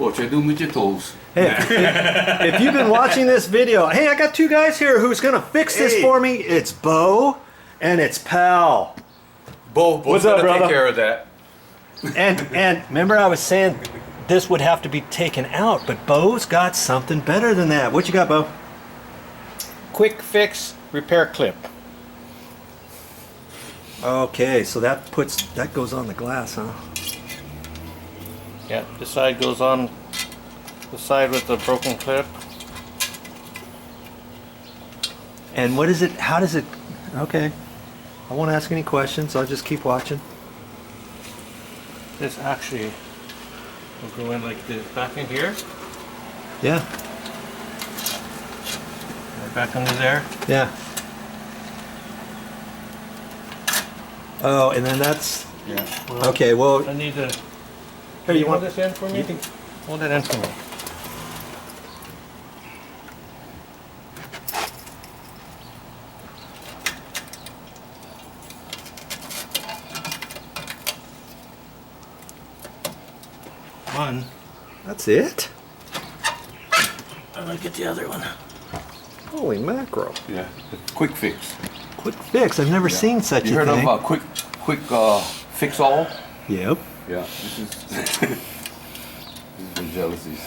What you do with your toes? Hey, if you've been watching this video, hey, I got two guys here who's gonna fix this for me. It's Bo and it's Pal. Bo's gonna take care of that. And remember I was saying this would have to be taken out, but Bo's got something better than that. What you got, Bo? Quick fix repair clip. Okay, so that goes on the glass, huh? Yeah, this side goes on the side with the broken clip. And what is it? How does it? Okay, I won't ask any questions. I'll just keep watching. This actually will go in like this, back in here. Yeah. Right back under there. Yeah. Oh, and then that's. Yeah. Well, okay. Well. I need to. Here, you want this in for me? You can hold it in for me. One. That's it? I'm gonna get the other one. Holy mackerel. Yeah, quick fix. Quick fix. I've never seen such a thing. You heard of quick fix all? Yep. Yeah, this is the Jalousies.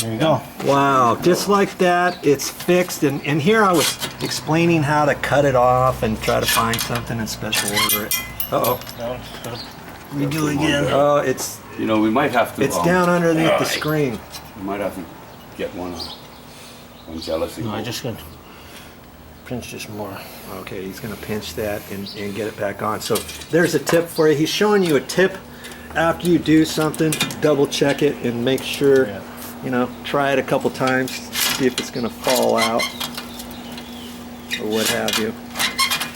There you go. Wow, just like that, it's fixed. And here I was explaining how to cut it off and try to find something and special order it. Uh-oh. No, redo again. Oh, it's... You know, we might have to... It's down underneath the screen. We might have to get one Jalousie. No, I just gonna pinch this more. Okay, he's going to pinch that and get it back on. So there's a tip for you. He's showing you a tip after you do something. Double check it and make sure, you know, try it a couple times. See if it's going to fall out or what have you.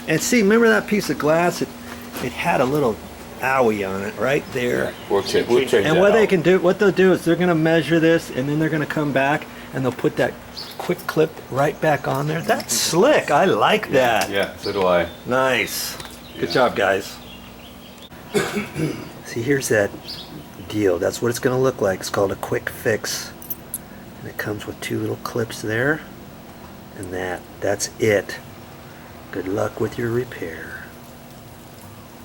And see, remember that piece of glass? It had a little owie on it right there. Yeah, we'll check and what they can do, what they'll do is they're going to measure this and then they're going to come back and they'll put that quick clip right back on there. That's slick. I like that. Yeah, so do I. Nice. Good job, guys. See, here's that deal. That's what it's going to look like. It's called a quick fix. And it comes with two little clips there. And that's it. Good luck with your repair.